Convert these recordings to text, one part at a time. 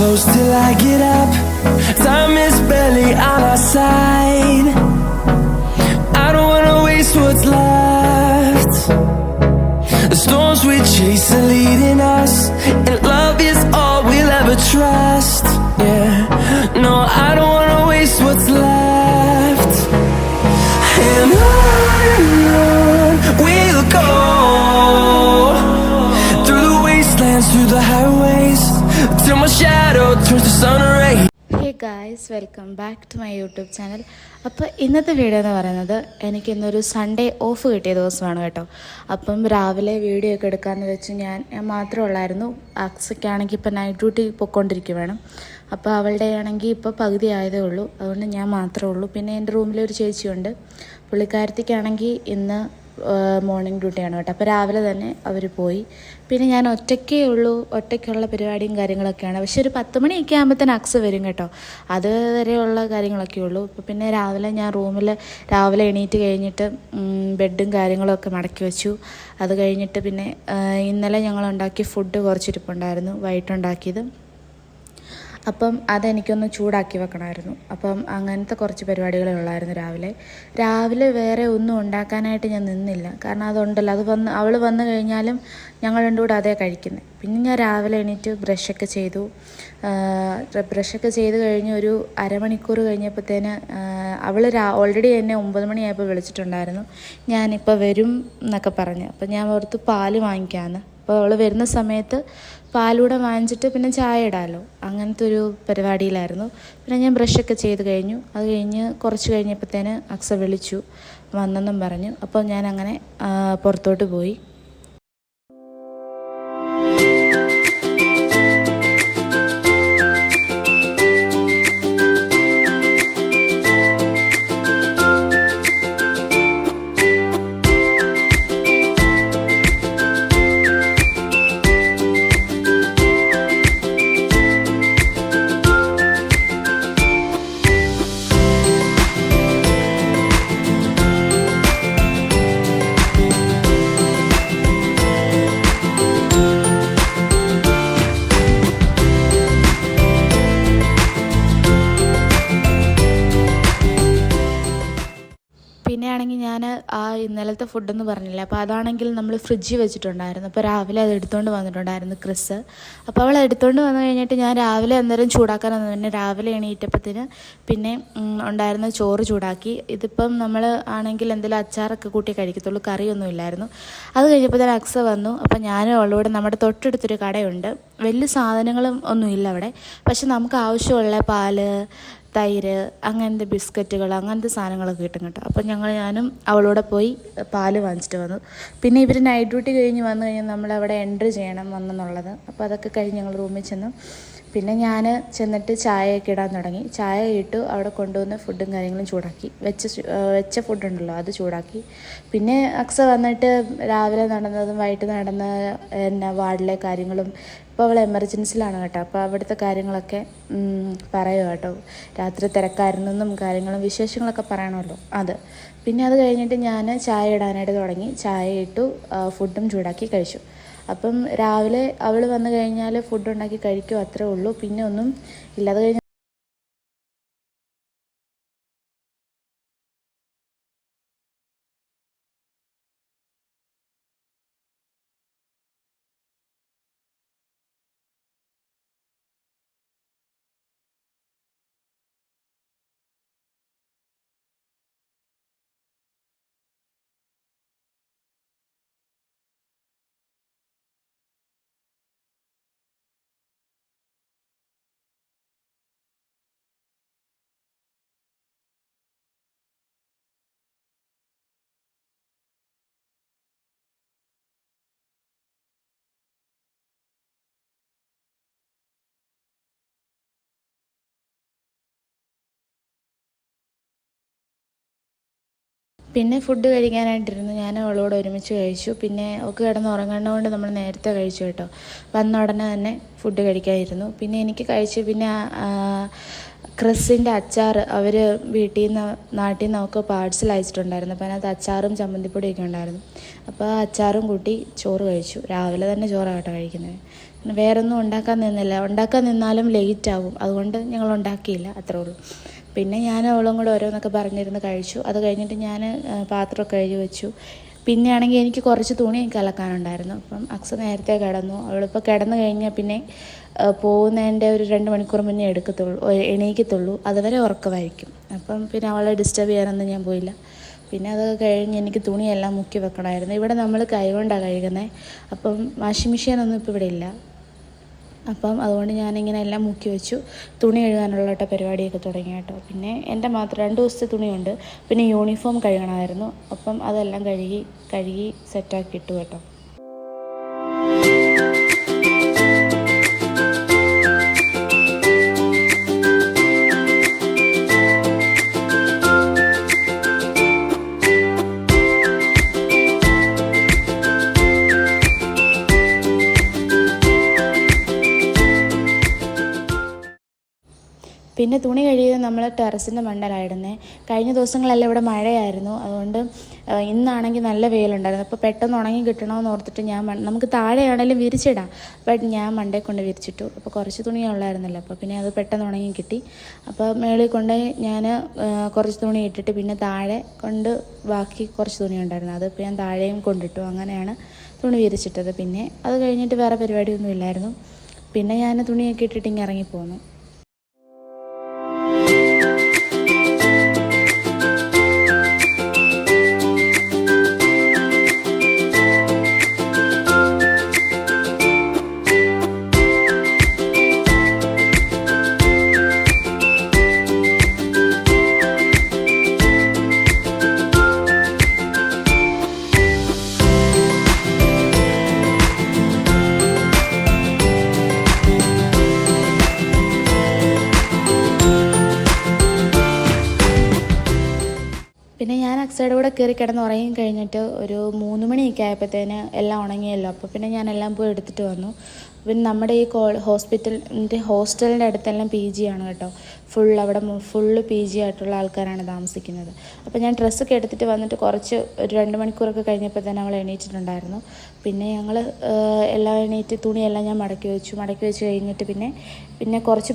close till I get up. Time is barely on our side. I don't wanna waste what's left. The storms we chase are leading us, and love is all we'll ever trust. Yeah, no, I don't wanna waste what's left. And on we'll go, through the wastelands, through the highways, till my shadow turns to sun rays. Hey guys, welcome back to my YouTube channel. അപ്പോൾ ഇന്നത്തെ video എന്ന് പറയുന്നത് എനിക്കിന്നൊരു Sunday off കിട്ടിയ ദിവസമാണ് കേട്ടോ. അപ്പം രാവിലെ video ഒക്കെ എടുക്കാമെന്ന് വെച്ച് ഞാൻ മാത്രമേ ഉള്ളായിരുന്നു. അക്സയ്ക്കാണെങ്കിൽ ഇപ്പോൾ നൈറ്റ് ഡ്യൂട്ടി പൊയ്ക്കൊണ്ടിരിക്കുകയാണ്. അപ്പോൾ അവളുടെ ആണെങ്കിൽ ഇപ്പോൾ പകുതി ആയതേ ഉള്ളൂ, അതുകൊണ്ട് ഞാൻ മാത്രമേ ഉള്ളൂ. പിന്നെ എൻ്റെ റൂമിലൊരു ചേച്ചിയുണ്ട്, പുള്ളിക്കാരത്തിക്കാണെങ്കിൽ ഇന്ന് മോർണിംഗ് ഡ്യൂട്ടിയാണ് കേട്ടോ. അപ്പോൾ രാവിലെ തന്നെ അവർ പോയി. പിന്നെ ഞാൻ ഒറ്റയ്ക്കേ ഉള്ളൂ, ഒറ്റയ്ക്കുള്ള പരിപാടിയും കാര്യങ്ങളൊക്കെയാണ്. പക്ഷെ ഒരു 10 മണിയൊക്കെ ആകുമ്പോഴത്തേന് അക്സ് വരും കേട്ടോ. അതുവരെയുള്ള കാര്യങ്ങളൊക്കെ ഉള്ളൂ. അപ്പോൾ പിന്നെ രാവിലെ ഞാൻ രാവിലെ എണീറ്റ് കഴിഞ്ഞിട്ട് ബെഡും കാര്യങ്ങളൊക്കെ മടക്കി വെച്ചു. അത് കഴിഞ്ഞിട്ട് പിന്നെ ഇന്നലെ ഞങ്ങളുണ്ടാക്കിയ ഫുഡ് കുറച്ചിരിപ്പുണ്ടായിരുന്നു, വൈകിട്ടുണ്ടാക്കിയത്. അപ്പം അതെനിക്കൊന്ന് ചൂടാക്കി വെക്കണമായിരുന്നു. അപ്പം അങ്ങനത്തെ കുറച്ച് പരിപാടികളേ ഉള്ളായിരുന്നു രാവിലെ വേറെ ഒന്നും ഉണ്ടാക്കാനായിട്ട് ഞാൻ നിന്നില്ല. കാരണം അതുണ്ടല്ലോ, അവൾ വന്നു കഴിഞ്ഞാലും ഞങ്ങൾ രണ്ടും കൂടെ അതേ കഴിക്കുന്നത്. പിന്നെ ഞാൻ രാവിലെ എണീറ്റ് ബ്രഷൊക്കെ ചെയ്തു കഴിഞ്ഞ് ഒരു അരമണിക്കൂർ കഴിഞ്ഞപ്പോഴത്തേന് അവൾ ഓൾറെഡി എന്നെ 9 മണിയായപ്പോൾ വിളിച്ചിട്ടുണ്ടായിരുന്നു, ഞാനിപ്പോൾ വരും എന്നൊക്കെ പറഞ്ഞ്. അപ്പം ഞാൻ ഓർത്ത് പാല് വാങ്ങിക്കാമെന്ന്. അപ്പോൾ അവൾ വരുന്ന സമയത്ത് പാലൂടെ വാങ്ങിച്ചിട്ട് പിന്നെ ചായ ഇടാമല്ലോ, അങ്ങനത്തെ ഒരു പരിപാടിയിലായിരുന്നു. പിന്നെ ഞാൻ ബ്രഷൊക്കെ ചെയ്ത് കഴിഞ്ഞു. അത് കഴിഞ്ഞ് കുറച്ച് കഴിഞ്ഞപ്പോഴത്തേന് അക്സ വിളിച്ചു, വന്നെന്നും പറഞ്ഞു. അപ്പോൾ ഞാൻ അങ്ങനെ പുറത്തോട്ട് പോയി. പിന്നെ ആണെങ്കിൽ ഞാൻ ഇന്നലത്തെ ഫുഡെന്ന് പറഞ്ഞില്ല, അപ്പോൾ അതാണെങ്കിൽ നമ്മൾ ഫ്രിഡ്ജിൽ വെച്ചിട്ടുണ്ടായിരുന്നു. അപ്പോൾ രാവിലെ അത് എടുത്തുകൊണ്ട് വന്നിട്ടുണ്ടായിരുന്നു ക്രിസ്. അപ്പോൾ അവൾ എടുത്തുകൊണ്ട് വന്നു കഴിഞ്ഞിട്ട് ഞാൻ രാവിലെ അന്നേരം ചൂടാക്കാനെന്ന് പിന്നെ രാവിലെ എണീറ്റപ്പത്തിന് പിന്നെ ഉണ്ടായിരുന്ന ചോറ് ചൂടാക്കി. ഇതിപ്പം നമ്മൾ ആണെങ്കിൽ എന്തെങ്കിലും അച്ചാറൊക്കെ കൂട്ടി കഴിക്കത്തുള്ളൂ, കറിയൊന്നും ഇല്ലായിരുന്നു. അത് കഴിഞ്ഞപ്പോൾ തന്നെ അക്സ വന്നു. അപ്പോൾ ഞാനും അവളോട്, നമ്മുടെ തൊട്ടടുത്തൊരു കടയുണ്ട്, വലിയ സാധനങ്ങളും ഒന്നുമില്ല അവിടെ, പക്ഷെ നമുക്ക് ആവശ്യമുള്ള പാല്, തൈര്, അങ്ങനത്തെ ബിസ്ക്കറ്റുകൾ, അങ്ങനത്തെ സാധനങ്ങളൊക്കെ കിട്ടും കേട്ടോ. അപ്പോൾ ഞാനും അവളോടെ പോയി പാല് വാങ്ങിച്ചിട്ട് വന്നു. പിന്നെ ഇവർ നൈറ്റ് ഡ്യൂട്ടി കഴിഞ്ഞ് വന്നു കഴിഞ്ഞാൽ നമ്മളവിടെ എൻട്രി ചെയ്യണം വന്നെന്നുള്ളത്. അപ്പോൾ അതൊക്കെ കഴിഞ്ഞ് ഞങ്ങൾ റൂമിൽ ചെന്നു. പിന്നെ ഞാൻ ചെന്നിട്ട് ചായയൊക്കെ ഇടാൻ തുടങ്ങി. ചായ ഇട്ടു, അവിടെ കൊണ്ടുവന്ന് ഫുഡും കാര്യങ്ങളും ചൂടാക്കി. വെച്ച ഫുഡുണ്ടല്ലോ അത് ചൂടാക്കി. പിന്നെ അക്സ വന്നിട്ട് രാവിലെ നടന്നതും വൈകിട്ട് നടന്ന വാർഡിലെ കാര്യങ്ങളും, ഇപ്പോൾ അവൾ എമർജൻസിയിലാണ് കേട്ടോ. അപ്പോൾ അവിടുത്തെ കാര്യങ്ങളൊക്കെ പറയുക കേട്ടോ. രാത്രി തിരക്കായിരുന്നെന്നും കാര്യങ്ങളും വിശേഷങ്ങളൊക്കെ പറയണമല്ലോ അത്. പിന്നെ അത് കഴിഞ്ഞിട്ട് ഞാൻ ചായ ഇടാനായിട്ട് തുടങ്ങി. ചായ ഇട്ടു, ഫുഡും ചൂടാക്കി കഴിച്ചു. അപ്പം രാവിലെ അവൾ വന്നു കഴിഞ്ഞാൽ ഫുഡ് ഉണ്ടാക്കി കഴിക്കും, അത്രേ ഉള്ളൂ. പിന്നെ ഒന്നും ഇല്ല. അത് കഴിഞ്ഞ് പിന്നെ ഫുഡ് കഴിക്കാനായിട്ടിരുന്നു. ഞാൻ അവളോട് ഒരുമിച്ച് കഴിച്ചു. പിന്നെ ഒക്കെ കിടന്ന് ഉറങ്ങേണ്ടതുകൊണ്ട് നമ്മൾ നേരത്തെ കഴിച്ചു കേട്ടോ. വന്ന ഉടനെ തന്നെ ഫുഡ് കഴിക്കാതിരുന്നു. പിന്നെ എനിക്ക് കഴിച്ച് പിന്നെ ക്രിസിൻ്റെ അച്ചാർ അവർ നാട്ടിൽ നിന്നൊക്കെ പാഴ്സൽ അയച്ചിട്ടുണ്ടായിരുന്നു. അപ്പോൾ അതിനകത്ത് അച്ചാറും ചമ്മന്തിപ്പൊടിയൊക്കെ ഉണ്ടായിരുന്നു. അപ്പോൾ ആ അച്ചാറും കൂട്ടി ചോറ് കഴിച്ചു. രാവിലെ തന്നെ ചോറാകട്ടെ കഴിക്കുന്നത്. വേറൊന്നും ഉണ്ടാക്കാൻ നിന്നാലും ലേറ്റ് ആവും, അതുകൊണ്ട് ഞങ്ങൾ ഉണ്ടാക്കിയില്ല, അത്രേ ഉള്ളൂ. പിന്നെ ഞാൻ അവളും കൂടെ ഓരോന്നൊക്കെ പറഞ്ഞിരുന്ന് കഴിച്ചു. അത് കഴിഞ്ഞിട്ട് ഞാൻ പാത്രമൊക്കെ കഴുകി വെച്ചു. പിന്നെ ആണെങ്കിൽ എനിക്ക് കുറച്ച് തുണി അലക്കാനുണ്ടായിരുന്നു. അപ്പം അക്സ നേരത്തെ കിടന്നു. അവളിപ്പോൾ കിടന്നു കഴിഞ്ഞാൽ പിന്നെ പോകുന്നതിൻ്റെ ഒരു 2 മണിക്കൂർ മുന്നേ എണീക്കത്തുള്ളൂ. അതുവരെ ഉറക്കമായിരിക്കും. അപ്പം പിന്നെ അവളെ ഡിസ്റ്റർബ് ചെയ്യാനൊന്നും ഞാൻ പോയില്ല. പിന്നെ അത് കഴിഞ്ഞ് എനിക്ക് തുണിയെല്ലാം മുക്കി വെക്കണമായിരുന്നു. ഇവിടെ നമ്മൾ കൈകൊണ്ടാണ് കഴുകുന്നത്. അപ്പം വാഷിംഗ് മെഷീനൊന്നും ഇപ്പോൾ ഇവിടെ ഇല്ല. അപ്പം അതുകൊണ്ട് ഞാനിങ്ങനെ എല്ലാം മുക്കി വെച്ചു. തുണി കഴുകാനുള്ള പരിപാടിയൊക്കെ തുടങ്ങി കേട്ടോ. പിന്നെ എൻ്റെ മാത്രം 2 ദിവസത്തെ തുണിയുണ്ട്. പിന്നെ യൂണിഫോം കഴുകണമായിരുന്നു. അപ്പം അതെല്ലാം കഴുകി സെറ്റാക്കി ഇട്ടു കേട്ടോ. പിന്നെ തുണി കഴുകിയത് നമ്മൾ ടെറസിൻ്റെ മണ്ടയിലായിരുന്നേ. കഴിഞ്ഞ ദിവസങ്ങളെല്ലാം ഇവിടെ മഴയായിരുന്നു. അതുകൊണ്ട് ഇന്നാണെങ്കിൽ നല്ല വെയിലുണ്ടായിരുന്നു. അപ്പോൾ പെട്ടെന്ന് ഉണങ്ങി കിട്ടണമെന്ന് ഓർത്തിട്ട് നമുക്ക് താഴെയാണെങ്കിലും വിരിച്ചിടാം. ബട്ട് ഞാൻ മണ്ടയിൽ കൊണ്ട് വിരിച്ചിട്ടു. അപ്പോൾ കുറച്ച് തുണി ഉള്ളായിരുന്നല്ലോ, അപ്പോൾ പിന്നെ അത് പെട്ടെന്ന് ഉണങ്ങി കിട്ടി. അപ്പോൾ മേളിൽ കൊണ്ട് ഞാൻ കുറച്ച് തുണി ഇട്ടിട്ട് പിന്നെ താഴെ കൊണ്ട് ബാക്കി കുറച്ച് തുണി ഉണ്ടായിരുന്നു. അതിപ്പോൾ ഞാൻ താഴെയും കൊണ്ടിട്ടു. അങ്ങനെയാണ് തുണി വിരിച്ചിട്ടത്. പിന്നെ അത് കഴിഞ്ഞിട്ട് വേറെ പരിപാടിയൊന്നും ഇല്ലായിരുന്നു. പിന്നെ ഞാൻ തുണിയൊക്കെ ഇട്ടിട്ട് ഇങ്ങനെ ഇറങ്ങിപ്പോന്നു. പിന്നെ ഞാൻ അക്സയുടെ കൂടെ കയറി കിടന്ന് ഉറങ്ങി കഴിഞ്ഞിട്ട് ഒരു 3 മണിയൊക്കെ ആയപ്പോഴത്തേന് എല്ലാം ഉണങ്ങിയല്ലോ. അപ്പോൾ പിന്നെ ഞാൻ എല്ലാം പോയി എടുത്തിട്ട് വന്നു. പിന്നെ നമ്മുടെ ഈ ഹോസ്റ്റലിൻ്റെ അടുത്തെല്ലാം PG ആണ് കേട്ടോ. അവിടെ ഫുള്ള് PG ആയിട്ടുള്ള ആൾക്കാരാണ് താമസിക്കുന്നത്. അപ്പോൾ ഞാൻ ഡ്രസ്സൊക്കെ എടുത്തിട്ട് വന്നിട്ട് ഒരു 2 മണിക്കൂറൊക്കെ കഴിഞ്ഞപ്പോൾ തന്നെ അവൾ എണീറ്റിട്ടുണ്ടായിരുന്നു. പിന്നെ ഞങ്ങൾ എല്ലാം എണീറ്റ് തുണിയെല്ലാം ഞാൻ മടക്കി വെച്ച് കഴിഞ്ഞിട്ട് പിന്നെ കുറച്ച്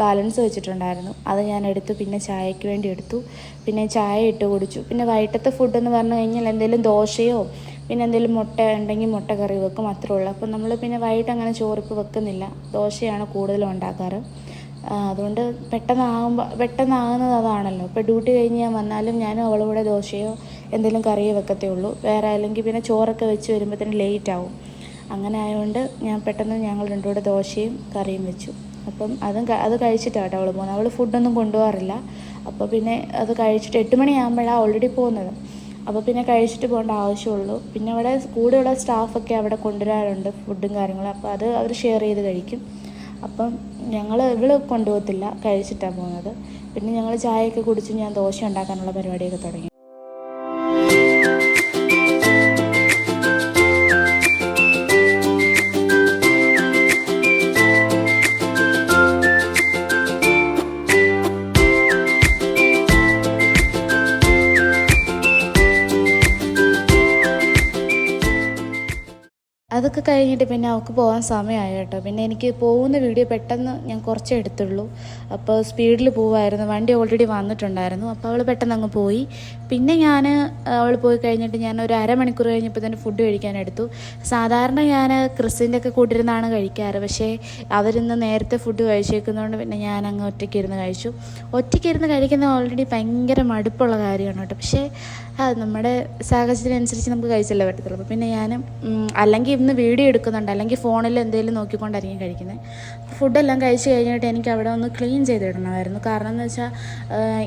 ബാലൻസ് വെച്ചിട്ടുണ്ടായിരുന്നു. അത് ഞാൻ എടുത്തു. പിന്നെ ചായക്ക് വേണ്ടി എടുത്തു. പിന്നെ ചായ ഇട്ട് കുടിച്ചു. പിന്നെ വൈകിട്ടത്തെ ഫുഡെന്ന് പറഞ്ഞു കഴിഞ്ഞാൽ എന്തെങ്കിലും ദോശയോ പിന്നെ എന്തെങ്കിലും മുട്ട ഉണ്ടെങ്കിൽ മുട്ട കറി വെക്കും, അത്രേ ഉള്ളൂ. അപ്പം നമ്മൾ പിന്നെ വൈകിട്ട് അങ്ങനെ ചോറിപ്പ് വെക്കുന്നില്ല, ദോശയാണ് കൂടുതലും ഉണ്ടാക്കാറ്. അതുകൊണ്ട് പെട്ടെന്നാകുന്നത് അതാണല്ലോ. ഇപ്പോൾ ഡ്യൂട്ടി കഴിഞ്ഞ് ഞാൻ വന്നാലും ഞാനും അവളുകൂടെ ദോശയോ എന്തെങ്കിലും കറിയോ വെക്കത്തേ ഉള്ളൂ. വേറെ അല്ലെങ്കിൽ പിന്നെ ചോറൊക്കെ വെച്ച് വരുമ്പോഴത്തേന് ലേറ്റ് ആവും. അങ്ങനെ ആയതുകൊണ്ട് ഞങ്ങൾ രണ്ടും കൂടെ ദോശയും കറിയും വെച്ചു. അപ്പം അത് കഴിച്ചിട്ടാണ് അവൾ പോകുന്നത്. അവൾ ഫുഡൊന്നും കൊണ്ടുപോകാറില്ല. അപ്പോൾ പിന്നെ അത് കഴിച്ചിട്ട് 8 മണിയാകുമ്പോഴാണ് ഓൾറെഡി പോകുന്നത്. അപ്പോൾ പിന്നെ കഴിച്ചിട്ട് പോകേണ്ട ആവശ്യമുള്ളൂ. പിന്നെ അവിടെ കൂടെയുള്ള സ്റ്റാഫൊക്കെ അവിടെ കൊണ്ടുവരാറുണ്ട് ഫുഡും കാര്യങ്ങളും. അപ്പോൾ അത് അവർ ഷെയർ ചെയ്ത് കഴിക്കും. അപ്പം ഇവൾ കൊണ്ടുപോകത്തില്ല, കഴിച്ചിട്ടാണ് പോകുന്നത്. പിന്നെ ഞങ്ങൾ ചായയൊക്കെ കുടിച്ച് ഞാൻ ദോശ ഉണ്ടാക്കാനുള്ള പരിപാടിയൊക്കെ തുടങ്ങി. അതൊക്കെ കഴിഞ്ഞിട്ട് പിന്നെ അവൾക്ക് പോകാൻ സമയമായി കേട്ടോ. പിന്നെ എനിക്ക് പോകുന്ന വീഡിയോ പെട്ടെന്ന് ഞാൻ കുറച്ചേ എടുത്തുള്ളൂ. അപ്പോൾ സ്പീഡിൽ പോവായിരുന്നു. വണ്ടി ഓൾറെഡി വന്നിട്ടുണ്ടായിരുന്നു. അപ്പോൾ അവൾ പെട്ടെന്ന് അങ്ങ് പോയി. പിന്നെ അവൾ പോയി കഴിഞ്ഞിട്ട് ഞാൻ ഒരു അരമണിക്കൂർ കഴിഞ്ഞപ്പോൾ തന്നെ ഫുഡ് കഴിക്കാനെടുത്തു. സാധാരണ ഞാൻ ക്രിസിൻ്റെ ഒക്കെ കൂട്ടിരുന്നാണ് കഴിക്കാറ്. പക്ഷേ അവരിന്ന് നേരത്തെ ഫുഡ് കഴിച്ചേക്കുന്നതുകൊണ്ട് പിന്നെ ഞാൻ അങ്ങ് ഒറ്റയ്ക്കിരുന്ന് കഴിച്ചു. ഒറ്റയ്ക്കിരുന്ന് കഴിക്കുന്നത് ഓൾറെഡി ഭയങ്കര മടുപ്പുള്ള കാര്യമാണ് കേട്ടോ. പക്ഷേ നമ്മുടെ സാഹചര്യം അനുസരിച്ച് നമുക്ക് കഴിച്ചല്ലേ പറ്റത്തുള്ളൂ. അപ്പോൾ പിന്നെ ഞാൻ അല്ലെങ്കിൽ ഇന്ന് വീഡിയോ എടുക്കുന്നുണ്ട്, അല്ലെങ്കിൽ ഫോണിൽ എന്തെങ്കിലും നോക്കിക്കൊണ്ടായിരിക്കും കഴിക്കുന്നത്. ഫുഡെല്ലാം കഴിച്ച് കഴിഞ്ഞിട്ട് എനിക്ക് അവിടെ ഒന്ന് ക്ലീൻ ചെയ്തിടണമായിരുന്നു. കാരണം എന്ന് വെച്ചാൽ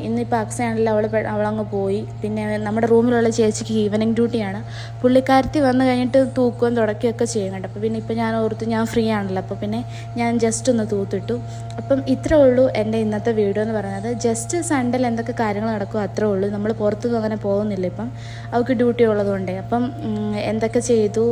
ഇന്നിപ്പോൾ അക്സയാണല്ലോ, അവളങ്ങ് പോയി. പിന്നെ നമ്മുടെ റൂമിലുള്ള ചേച്ചിക്ക് ഈവനിങ് ഡ്യൂട്ടിയാണ്. പുള്ളിക്കാരത്തി വന്നു കഴിഞ്ഞിട്ട് തൂക്കുകയും തുടക്കുകയൊക്കെ ചെയ്യുന്നുണ്ട്. അപ്പോൾ പിന്നെ ഇപ്പോൾ ഞാൻ ഓർത്തു ഞാൻ ഫ്രീ ആണല്ലോ, അപ്പോൾ പിന്നെ ഞാൻ ജസ്റ്റ് ഒന്ന് തൂത്തിട്ടു. അപ്പം ഇത്രേ ഉള്ളൂ എൻ്റെ ഇന്നത്തെ വീഡിയോ എന്ന് പറയുന്നത്. ജസ്റ്റ് സൺഡേയിൽ എന്തൊക്കെ കാര്യങ്ങൾ നടക്കുമോ അത്രേ ഉള്ളൂ. നമ്മൾ പുറത്തൊന്നും അങ്ങനെ പോകുന്നില്ല ഇപ്പം, അവൾക്ക് ഡ്യൂട്ടി ഉള്ളതുകൊണ്ടേ. അപ്പം എന്തൊക്കെ ചെയ്തു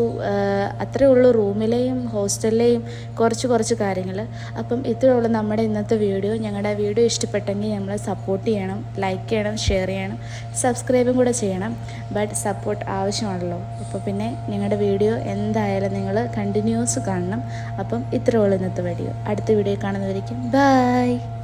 അത്രയേ ഉള്ളൂ റൂമിലെയും ഹോസ്റ്റലിലെയും കുറച്ച് കാര്യങ്ങൾ. അപ്പം ഇത്രയേ ഉള്ളൂ നമ്മുടെ ഇന്നത്തെ വീഡിയോ. ഞങ്ങളുടെ വീഡിയോ ഇഷ്ടപ്പെട്ടെങ്കിൽ നമ്മളെ സപ്പോർട്ട് ചെയ്യണം, ലൈക്ക് ചെയ്യണം, ഷെയർ ചെയ്യണം, സബ്സ്ക്രൈബും കൂടെ ചെയ്യണം. ബട്ട് സപ്പോർട്ട് ആവശ്യമാണല്ലോ. അപ്പോൾ പിന്നെ ഞങ്ങളുടെ വീഡിയോ എന്തായാലും നിങ്ങൾ കണ്ടിന്യൂസ് കാണണം. അപ്പം ഇത്രയേ ഉള്ളൂ ഇന്നത്തെ വീഡിയോ. അടുത്ത വീഡിയോ കാണുന്നവരേക്കും ബൈ.